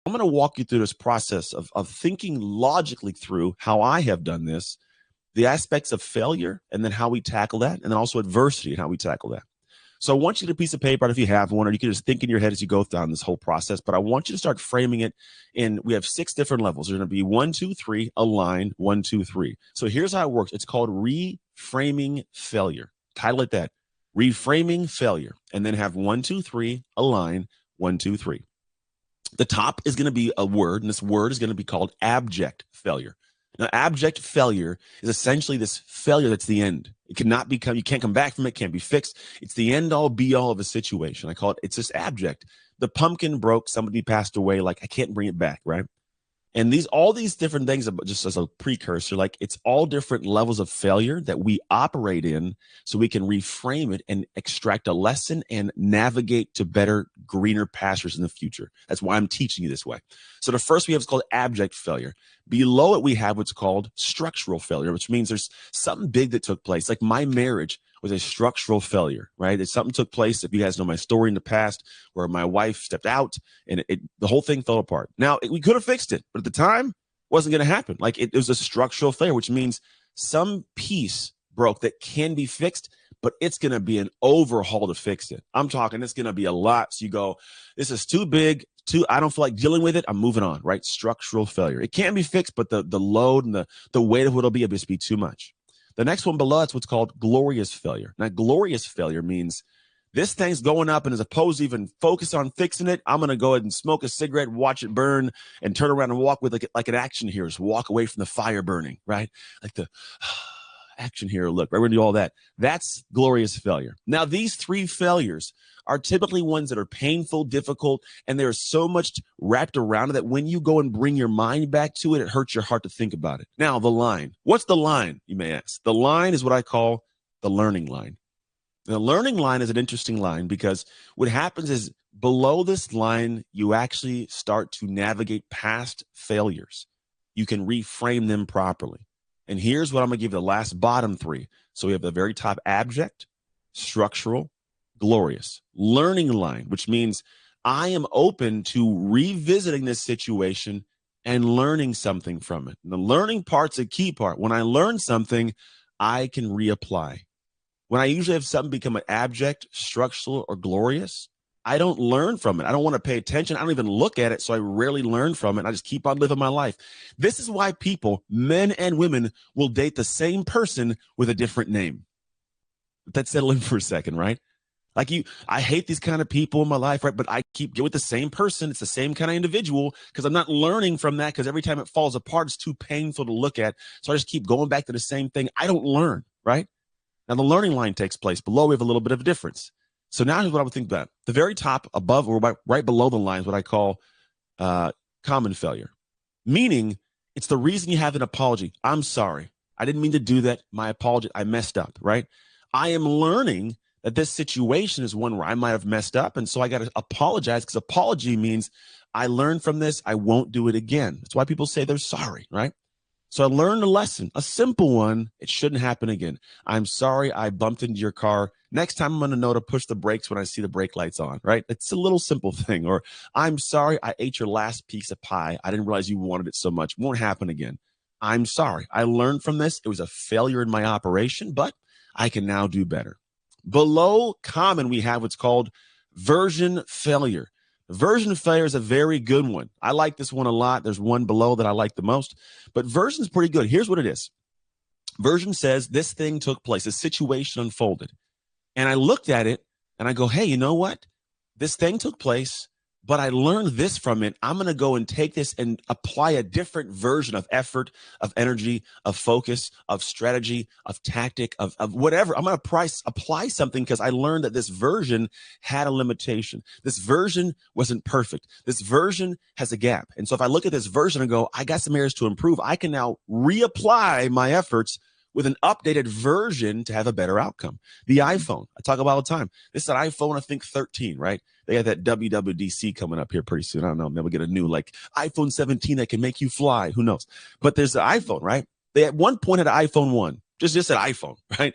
I'm going to walk you through this process of thinking logically through how I have done this, the aspects of failure, and then how we tackle that, and then also adversity and how we tackle that. So I want you to get a piece of paper out if you have one, or you can just think in your head as you go down this whole process. But I want you to start framing it in, we have 6 different levels. There's going to be 1, 2, 3, align, 1, 2, 3. So here's how it works. It's called reframing failure. Title it that, reframing failure, and then have 1, 2, 3, align, 1, 2, 3. The top is going to be a word, and this word is going to be called abject failure. Now, abject failure is essentially this failure that's the end. It cannot become, you can't come back from it, can't be fixed. It's the end all be all of a situation. I call it, it's just abject. The pumpkin broke, somebody passed away, like I can't bring it back, right? And all these different things, just as a precursor, like it's all different levels of failure that we operate in so we can reframe it and extract a lesson and navigate to better, greener pastures in the future. That's why I'm teaching you this way. So the first we have is called abject failure. Below it, we have what's called structural failure, which means there's something big that took place. Like my marriage was a structural failure, right? It's something took place. If you guys know my story in the past, where my wife stepped out and the whole thing fell apart. Now, we could have fixed it, but at the time, it wasn't going to happen. Like it was a structural failure, which means some piece broke that can be fixed, but it's going to be an overhaul to fix it. I'm talking, it's going to be a lot. So you go, this is too big. I don't feel like dealing with it. I'm moving on, right? Structural failure. It can be fixed, but the load and the weight of what it'll be just be too much. The next one below, it's what's called glorious failure. Now, glorious failure means this thing's going up, and as opposed to even focus on fixing it, I'm going to go ahead and smoke a cigarette, watch it burn, and turn around and walk with like an action hero, just walk away from the fire burning, right? Like the action hero look, right? We're going to do all that. That's glorious failure. Now, these 3 failures are typically ones that are painful, difficult, and there's so much wrapped around it that when you go and bring your mind back to it, it hurts your heart to think about it. Now, the line. What's the line, you may ask? The line is what I call the learning line. The learning line is an interesting line because what happens is below this line, you actually start to navigate past failures. You can reframe them properly. And here's what I'm going to give you the last bottom 3. So we have the very top abject, structural, glorious. Learning line, which means I am open to revisiting this situation and learning something from it. And the learning part's a key part. When I learn something, I can reapply. When I usually have something become an abject, structural, or glorious, I don't learn from it. I don't want to pay attention. I don't even look at it, so I rarely learn from it. I just keep on living my life. This is why people, men and women, will date the same person with a different name. Let that settle in for a second, right? Like I hate these kind of people in my life, right? But I keep getting with the same person. It's the same kind of individual because I'm not learning from that because every time it falls apart, it's too painful to look at. So I just keep going back to the same thing. I don't learn, right? Now the learning line takes place. Below, we have a little bit of a difference. So now here's what I would think about. The very top above or right below the line is what I call common failure, meaning it's the reason you have an apology. I'm sorry. I didn't mean to do that. My apology. I messed up, right? I am learning that this situation is one where I might have messed up. And so I got to apologize because apology means I learned from this. I won't do it again. That's why people say they're sorry, right? So I learned a lesson, a simple one. It shouldn't happen again. I'm sorry I bumped into your car. Next time I'm going to know to push the brakes when I see the brake lights on, right? It's a little simple thing. Or I'm sorry I ate your last piece of pie. I didn't realize you wanted it so much. Won't happen again. I'm sorry. I learned from this. It was a failure in my operation, but I can now do better. Below common, we have what's called version failure. Version failure is a very good one. I like this one a lot. There's one below that I like the most, but version is pretty good. Here's what it is. Version says this thing took place, a situation unfolded. And I looked at it and I go, hey, you know what? This thing took place, but I learned this from it. I'm going to go and take this and apply a different version of effort, of energy, of focus, of strategy, of tactic, of whatever. I'm going to apply something because I learned that this version had a limitation. This version wasn't perfect. This version has a gap. And so if I look at this version and go, I got some areas to improve, I can now reapply my efforts with an updated version to have a better outcome. The iPhone, I talk about all the time. This is an iPhone, I think 13, right? They got that WWDC coming up here pretty soon. I don't know. Maybe we'll get a new like iPhone 17 that can make you fly. Who knows? But there's the iPhone, right? They at one point had an iPhone 1, just an iPhone, right?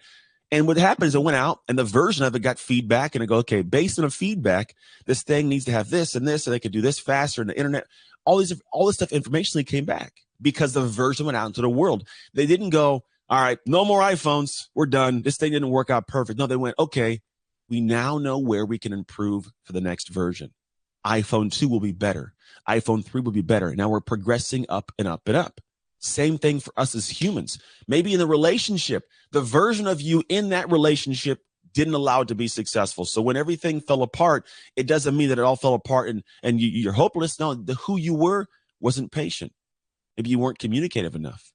And what happened is it went out and the version of it got feedback, and it go, okay, based on the feedback, this thing needs to have this and this, and they could do this faster, and the internet, all this stuff informationally came back because the version went out into the world. They didn't go, all right, no more iPhones, we're done. This thing didn't work out perfect. No, they went, okay, we now know where we can improve for the next version. iPhone 2 will be better. iPhone 3 will be better. Now we're progressing up and up and up. Same thing for us as humans. Maybe in the relationship, the version of you in that relationship didn't allow it to be successful. So when everything fell apart, it doesn't mean that it all fell apart and you're hopeless. No, who you were wasn't patient. Maybe you weren't communicative enough.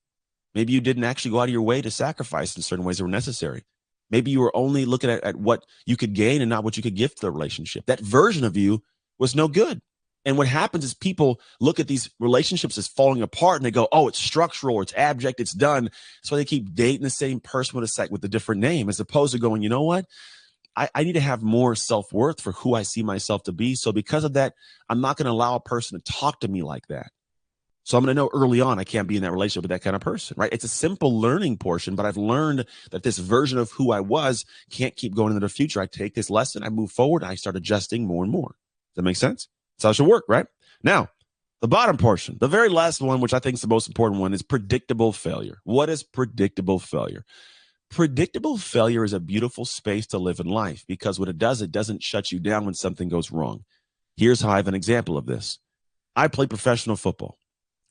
Maybe you didn't actually go out of your way to sacrifice in certain ways that were necessary. Maybe you were only looking at what you could gain and not what you could give to the relationship. That version of you was no good. And what happens is people look at these relationships as falling apart and they go, oh, it's structural, or it's abject, it's done. That's why they keep dating the same person with a different name, as opposed to going, you know what? I need to have more self-worth for who I see myself to be. So because of that, I'm not going to allow a person to talk to me like that. So I'm going to know early on I can't be in that relationship with that kind of person, right? It's a simple learning portion, but I've learned that this version of who I was can't keep going into the future. I take this lesson, I move forward, and I start adjusting more and more. Does that make sense? That's how it should work, right? Now, the bottom portion, the very last one, which I think is the most important one, is predictable failure. What is predictable failure? Predictable failure is a beautiful space to live in life because what it doesn't shut you down when something goes wrong. Here's how I have an example of this. I play professional football.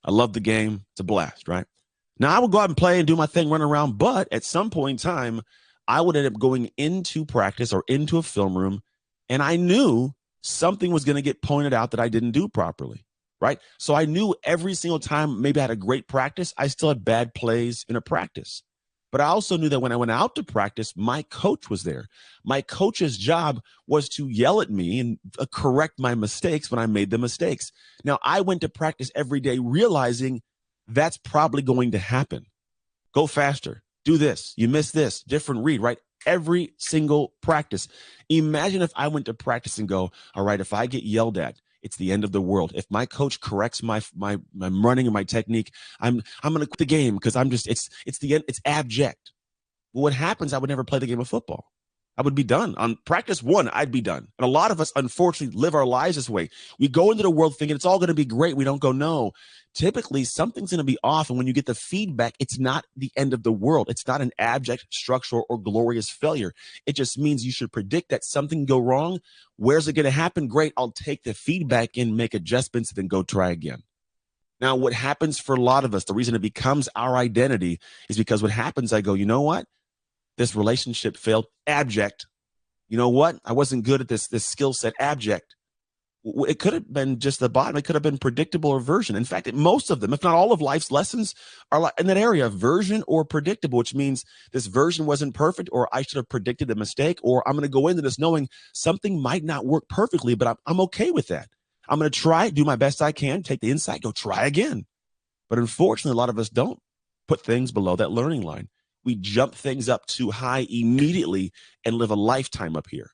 I love the game. It's a blast, right? Now, I would go out and play and do my thing, run around, but at some point in time, I would end up going into practice or into a film room, and I knew something was going to get pointed out that I didn't do properly, right? So I knew every single time maybe I had a great practice, I still had bad plays in a practice. But I also knew that when I went out to practice, my coach was there. My coach's job was to yell at me and correct my mistakes when I made the mistakes. Now, I went to practice every day realizing that's probably going to happen. Go faster. Do this. You missed this. Different read, right? Every single practice. Imagine if I went to practice and go, all right, if I get yelled at, it's the end of the world. If my coach corrects my running and my technique, I'm going to quit the game because it's the end. It's abject. Well, what happens? I would never play the game of football. I would be done. On practice one, I'd be done. And a lot of us, unfortunately, live our lives this way. We go into the world thinking it's all going to be great. We don't go, no. Typically, something's going to be off. And when you get the feedback, it's not the end of the world. It's not an abject, structural, or glorious failure. It just means you should predict that something go wrong. Where's it going to happen? Great. I'll take the feedback and make adjustments, and then go try again. Now, what happens for a lot of us, the reason it becomes our identity is because what happens, I go, you know what? This relationship failed, abject. You know what? I wasn't good at this skill set, abject. It could have been just the bottom. It could have been predictable or version. In fact, most of them, if not all of life's lessons, are in that area of version or predictable, which means this version wasn't perfect, or I should have predicted the mistake, or I'm going to go into this knowing something might not work perfectly, but I'm okay with that. I'm going to try, do my best I can, take the insight, go try again. But unfortunately, a lot of us don't put things below that learning line. We jump things up too high immediately and live a lifetime up here.